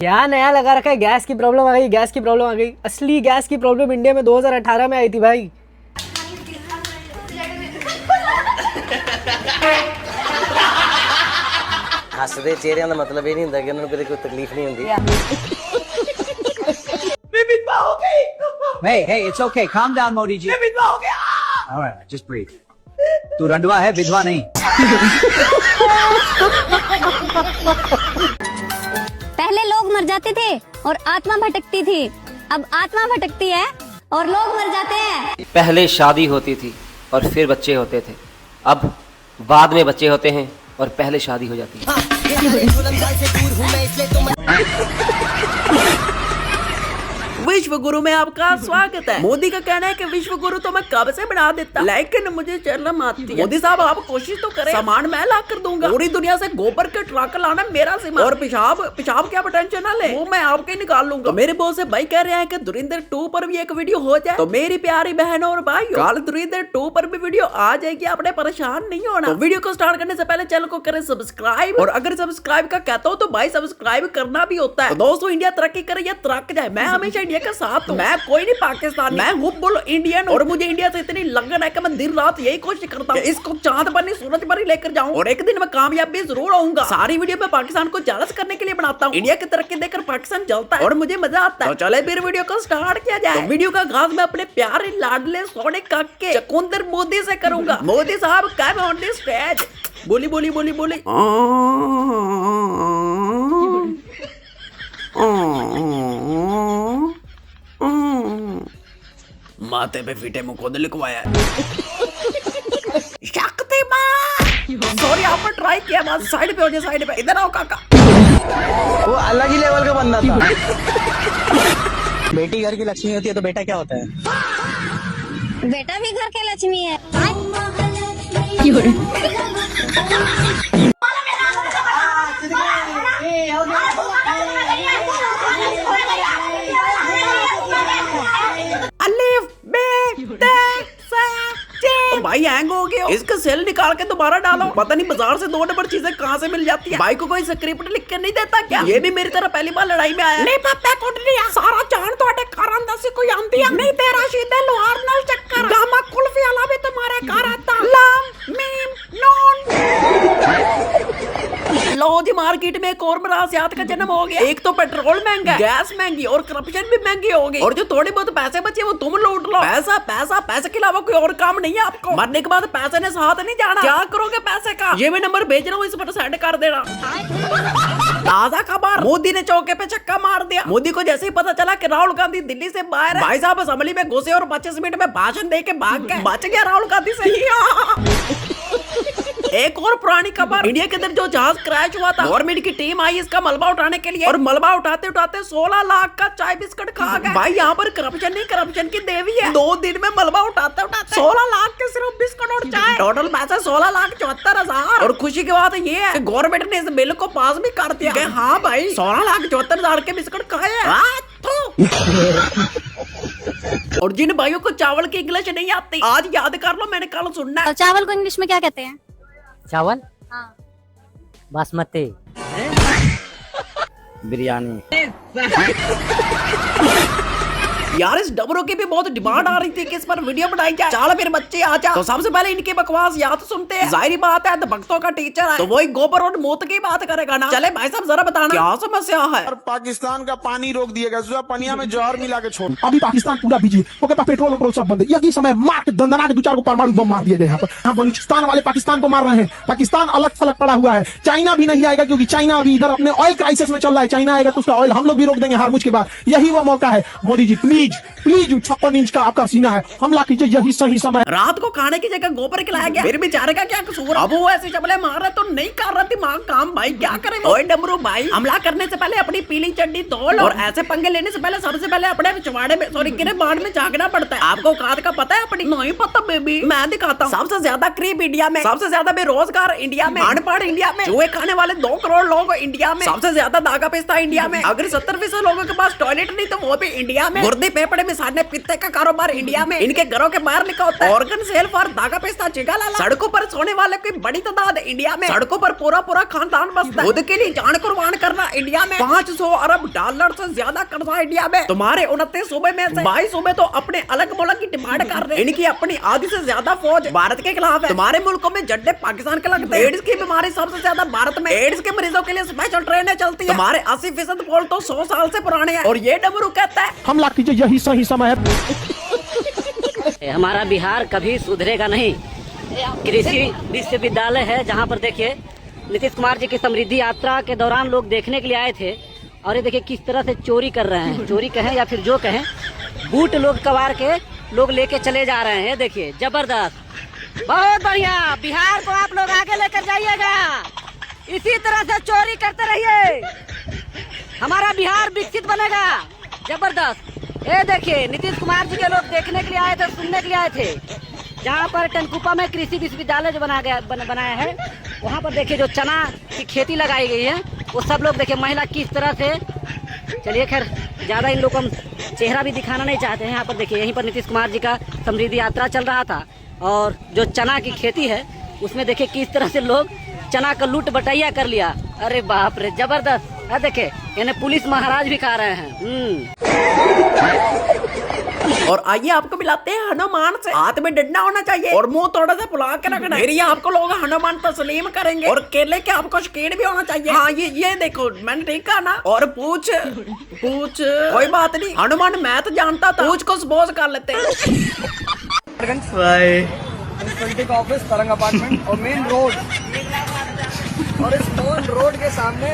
क्या नया लगा रखा है? गैस की प्रॉब्लम आ गई, गैस की प्रॉब्लम आ गई। असली गैस की प्रॉब्लम इंडिया में 2018 में आई थी भाई। हसदे चेहरिਆਂ ਦਾ मतलब ਇਹ ਨਹੀਂ ਹੁੰਦਾ ਕਿ ਉਹਨਾਂ ਨੂੰ ਕਦੇ ਕੋਈ ਤਕਲੀਫ ਨਹੀਂ ਹੁੰਦੀ। Hey, it's okay. Calm down, Modi ji. All right, just breathe. तू रंडवा है, विधवा नहीं। पहले लोग मर जाते थे और आत्मा भटकती थी, अब आत्मा भटकती है और लोग मर जाते हैं। पहले शादी होती थी और फिर बच्चे होते थे, अब बाद में बच्चे होते हैं और पहले शादी हो जाती है। विश्व गुरु में आपका स्वागत है। मोदी का कहना है कि विश्व गुरु तो मैं कब से बना देता, लेकिन मुझे शर्म आती है। मोदी साहब आप कोशिश तो करें, सामान मैं ला कर दूंगा। पूरी दुनिया से गोबर के ट्रक लाना मेरा जिम्मा, और पेशाब की आप टेंशन ना ले, वो मैं आपके निकाल लूंगा। तो मेरे बॉस से भाई कह रहे हैं कि धुरंधर 2 पर भी एक वीडियो हो जाए। तो मेरी प्यारी बहनों और भाई, कल धुरंधर 2 पर भी वीडियो आ जाएगी, आपने परेशान नहीं होना। तो वीडियो को स्टार्ट करने से पहले चैनल को करें सब्सक्राइब, और अगर सब्सक्राइब का कहता हूँ तो भाई सब्सक्राइब करना भी होता है। तो दोस्तों इंडिया तरक्की करे या तरक जाए, मैं हमेशा इंडिया के साथ हूं। मैं कोई नहीं पाकिस्तान, मैं हूँ फुल इंडियन, और मुझे इंडिया से इतनी लगन है कि मैं दिन रात यही कोशिश करता हूँ इसको चांद पर नहीं सूरज पर ही लेकर जाऊं, और एक दिन मैं कामयाब भी जरूर होऊंगा। सारी वीडियो मैं पाकिस्तान को जालस करने के लिए बनाता हूँ। इंडिया की तरक्की देखकर पाकिस्तान जलता है और मुझे मजा आता है। तो चले फिर वीडियो को स्टार्ट किया जाए। तो वीडियो का आगाज मैं अपने प्यारे लाडले सोने काके चकुंदर मोदी से करूंगा। मोदी साहब कम ऑन द स्टेज। बोली बोली बोली बोली। माथे पे फीटे मुंह खोद लिखवाया। शक्तिमान, सॉरी आपने ट्राई किया, बात साइड पे हो जाए, साइड पे। इधर आओ काका। वो अलग ही लेवल का बंदा था। बेटी घर की लक्ष्मी होती है तो बेटा क्या होता है? बेटा भी घर के लक्ष्मी है। भाई हैंग हो गया, इसका सेल निकाल के दोबारा डालो। पता नहीं बाजार से 2 नंबर चीजें कहाँ से मिल जाती है। भाई को कोई स्क्रिप्ट लिख के नहीं देता क्या? ये भी मेरी तरह पहली बार लड़ाई में आया। नहीं पापा कुछ नहीं है, सारा जान ਤੁਹਾਡੇ ਘਰ अंदर से कोई आंदी है। नहीं तेरा सीधे लोहार नाल चक्कर, गामा कुल्फी वाला भी तुम्हारे घर आता। लाम मीम नून। लो जी, मार्केट में एक और मरासियात का जन्म हो गया। एक तो पेट्रोल महंगा, गैस महंगी, और करप्शन भी महंगी हो गई, और जो थोड़े बहुत पैसे बचे वो तुम लूट लो। पैसा पैसा पैसे के अलावा कोई और काम नहीं है आपको। मरने के बाद पैसे ने साथ नहीं जाना। क्या करोगे पैसे का? ये मैं नंबर भेज रहा हूँ, इस पर सेंड कर देना। ताजा खबर, मोदी ने चौके पे छक्का मार दिया। मोदी को जैसे ही पता चला कि राहुल गांधी दिल्ली से बाहर है, भाई साहब असेंबली में घुसे और 25 मिनट में भाषण दे के भाग गए। बच गया राहुल गांधी से। एक और पुरानी खबर, इंडिया के अंदर जो जहाज क्रैश हुआ था, गवर्नमेंट की टीम आई इसका मलबा उठाने के लिए, और मलबा उठाते उठाते 16 लाख का चाय बिस्कुट खा गए। भाई यहाँ पर करप्शन नहीं, करप्शन की देवी है। 2 दिन में मलबा उठाते उठाते 16 लाख के सिर्फ बिस्कुट और चाय, टोटल पैसा 16,74,000। और खुशी की बात ये है कि गवर्नमेंट ने इस बिल को पास भी कर दिया कि हाँ भाई 16,74,000 के बिस्कुट खाए हैं। और जिन भाइयों को चावल की इंग्लिश नहीं आती, आज याद कर लो, मैंने कल सुनना है। चावल को इंग्लिश में क्या कहते हैं? चावल? हाँ। बासमती। बिरयानी। यार इस डबरों की भी बहुत डिमांड आ रही थी कि इस पर वीडियो बनाई जाए। चल फिर बच्चे आ जा। तो सबसे पहले इनकी बकवास या तो सुनते हैं। जाहिर बात है भक्तों का टीचर है तो वही गोबर और मौत की बात करेगा ना। चले भाई साहब जरा बताना क्या समस्या है? और पाकिस्तान का पानी रोक दिया गया, पनिया में जहर मिला के छोड़। अभी पाकिस्तान पूरा बिजी, ओके पेट्रोल वोट्रोल सब बंद है। यही समय मार के दंदना के 2-4 को परमाणु बम मार दिए गए। यहाँ पर बलूचिस्तान वाले पाकिस्तान को मार रहे हैं। पाकिस्तान अलग थलग पड़ा हुआ है। चाइना भी नहीं आएगा क्योंकि चाइना अभी इधर अपने ऑयल क्राइसिस में चल रहा है। चाइना आएगा तो उसका ऑयल हम लोग भी रोक देंगे हारमुज के बाद। यही वो मौका है। Modi ji please please 56 inch का आपका सीना है, हमला कीजिए, यही सही समय। रात को खाने की जगह गोबर खिलाया गया, फिर बेचारे का क्या कसूर? अब वो ऐसे चपले मार रहे तो नहीं कर रहा दिमाग काम। भाई क्या करें? ओए डमरू भाई, हमला करने से पहले अपनी पीली चड्डी धो लो, और ऐसे पंगे लेने से पहले सबसे पहले अपने पिछवाड़े में सॉरी किरे बाढ़ में झांकना पड़ता है। आपको औकात का पता है अपनी? नहीं पता बेबी, मैं दिखाता हूँ। सबसे ज्यादा गरीब इंडिया में, सबसे ज्यादा बेरोजगार इंडिया में, अनपढ़ इंडिया में, चूहे खाने वाले 2 करोड़ लोग इंडिया में, सबसे ज्यादा दागा पिस्ता इंडिया में। अगर 70% लोगों के पास टॉयलेट नहीं तो वो भी इंडिया में। गुर्दे पेपड़े में साड़ने पित्ते का कारोबार इंडिया में इनके घरों के बाहर लिखा होता है। ऑर्गन सेल फॉर धागा पेस्ता चिगालाला। सड़कों पर सोने वाले की बड़ी तादाद इंडिया में। सड़कों पर पूरा खानदान बसता है। खुद के लिए जान कुर्बान करना इंडिया में। 500 अरब डॉलर से ज्यादा कर्जा इंडिया में। तुम्हारे 29 सूबे में से 22 सूबे तो अपने अलग मुल्क की डिमांड कर रहे हैं। इनकी अपनी आधी से ज्यादा फौज भारत के खिलाफ है। तुम्हारे मुल्कों में झंडे पाकिस्तान के लगते हैं। एड्स की बीमारी सबसे ज्यादा भारत में। एड्स के मरीजों के लिए स्पेशल ट्रेनें चलती है। हमारे 80% पोल तो 100 साल से पुराने हैं। और ये डमरू कहता है हमला कीजिए, यही सही समय है। हमारा बिहार कभी सुधरेगा नहीं। कृषि विश्वविद्यालय है जहाँ पर देखिए नीतीश कुमार जी की समृद्धि यात्रा के दौरान लोग देखने के लिए आए थे और ये देखिए किस तरह से चोरी कर रहे हैं। चोरी कहें या फिर जो कहें, बूट लोग कबार के लोग लेके चले जा रहे हैं। देखिए जबरदस्त, बहुत बढ़िया। बिहार को आप लोग आगे लेकर जाइएगा, इसी तरह से चोरी करते रहिए, हमारा बिहार विकसित बनेगा। जबरदस्त। ये देखिए नीतीश कुमार जी के लोग देखने के लिए आए थे, सुनने के लिए आए थे। जहाँ पर टनकुपा में कृषि विश्वविद्यालय जो बनाया है, वहाँ पर देखिए जो चना की खेती लगाई गई है, वो सब लोग देखिए महिला किस तरह से। चलिए खैर ज़्यादा इन लोग को हम चेहरा भी दिखाना नहीं चाहते हैं। यहाँ पर देखिए यहीं पर नीतीश कुमार जी का समृद्धि यात्रा चल रहा था और जो चना की खेती है उसमें देखिए किस तरह से लोग चना का लूट बटैया कर लिया। अरे बाप रे, जबरदस्त। देखे इन्हें पुलिस महाराज भी खा रहे हैं। और आइए आपको मिलाते हैं हनुमान से। हाथ में डंडा होना चाहिए और मुंह थोड़ा सा फुला के रखना है। फिर ये आपको लोग हनुमान तस्लीम करेंगे। और केले के आपको शकीन भी होना चाहिए। हाँ ये देखो मैंने ठीक कहा ना। और पूछ कोई बात नहीं, हनुमान मैं तो जानता था। पूछ को सपोज कर लेते हैं। का ऑफिस तरंग अपार्टमेंट और मेन रोड और इस मेन रोड के सामने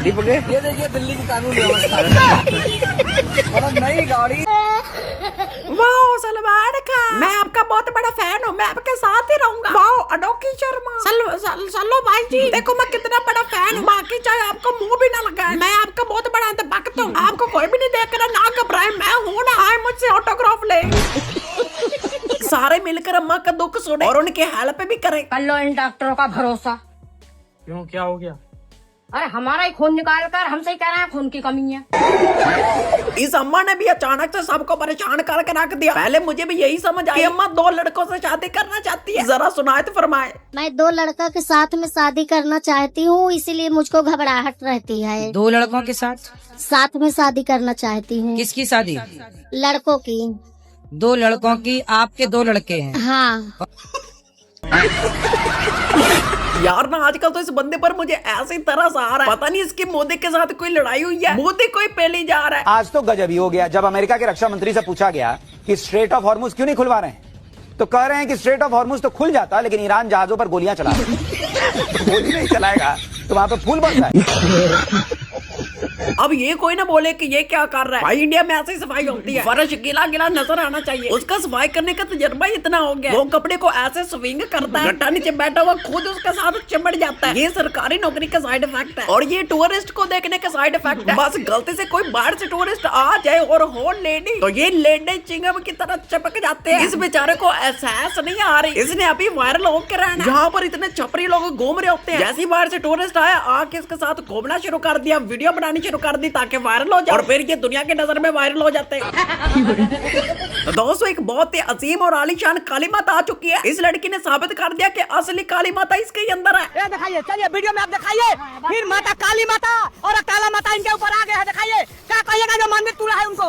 ये देखिए दिल्ली की कानून व्यवस्था। नई गाड़ी। वाह सलमान खान, मैं आपका बहुत बड़ा फैन हूँ, मैं आपके साथ ही रहूंगा। वाह अनोखी शर्मा। सल्लो भाई जी, देखो मैं कितना बड़ा फैन हूँ। बाकी चाहे आपको मुंह भी ना लगाए, मैं आपका बहुत बड़ा भक्त हूँ। आपको कोई भी नहीं देख रहा, ना घबराए, मैं हूँ ना। आए मुझसे ऑटोग्राफ ले। सारे मिलकर अम्मा का दुख सुने और उनके हेल्प भी करें। कर लो इन डॉक्टरों का भरोसा। क्यों, क्या हो गया? अरे हमारा ही खून निकाल कर हमसे ही कह रहे हैं खून की कमी है। इस अम्मा ने भी अचानक से सबको परेशान करके रख दिया। पहले मुझे भी यही समझ आई, अम्मा 2 लड़कों से शादी करना चाहती है। जरा सुनाए तो फरमाए। मैं 2 लड़का के साथ में शादी करना चाहती हूँ, इसीलिए मुझको घबराहट रहती है। 2 लड़कों के साथ में शादी करना चाहती हूँ। किसकी शादी? लड़कों की। 2 लड़कों की? आपके 2 लड़के हैं? हाँ। यार ना आजकल तो इस बंदे पर मुझे ऐसी तरस आ रहा है। पता नहीं इसकी मोदी के साथ कोई लड़ाई हुई है। मोदी कोई पहली जा रहा है। आज तो गजब ही हो गया जब अमेरिका के रक्षा मंत्री से पूछा गया कि स्ट्रेट ऑफ हॉर्मुज क्यों नहीं खुलवा रहे हैं, तो कह रहे हैं कि स्ट्रेट ऑफ हॉर्मुज तो खुल जाता, लेकिन ईरान जहाजों पर गोलियां चला रहा है। गोली नहीं चलाएगा तो वहां पे फूल बरसा है। अब ये कोई ना बोले कि ये क्या कर रहा है। भाई इंडिया में ऐसी सफाई होती है, फर्श गीला गीला नजर आना चाहिए। उसका सफाई करने का तजर्बा इतना हो गया, वो कपड़े को ऐसे स्विंग करता है, गट्टा नीचे बैठा हुआ खुद उसके साथ चिमट जाता है। ये सरकारी नौकरी का साइड इफेक्ट है और ये टूरिस्ट को देखने का साइड इफेक्ट है। बस गलती से कोई बाहर से टूरिस्ट आ जाए और हो लेडी, तो ये लेडी चिंगम की तरह चपक जाते हैं। इस बेचारे को एहसास नहीं आ रही, इसने अभी वायरल होकर रहना। यहाँ पर इतने छपरी लोग घूम रहे होते हैं, जैसे ही बाहर से टूरिस्ट आया आके इसके साथ घूमना शुरू कर दिया, वीडियो बनानी शुरू कर दी ताकि वायरल हो जाए और फिर ये दुनिया की नजर में वायरल हो जाते हैं। तो दोस्तों एक बहुत ही अजीम और आलीशान काली माता आ चुकी है। इस लड़की ने साबित कर दिया कि असली काली माता इसके अंदर है। दिखाइए, चलिए वीडियो में आप दिखाइए। फिर माता काली माता और काला माता इनके ऊपर आ गया है। दिखाइए क्या कहिएगा जो मंदिर तोड़ा है उनको।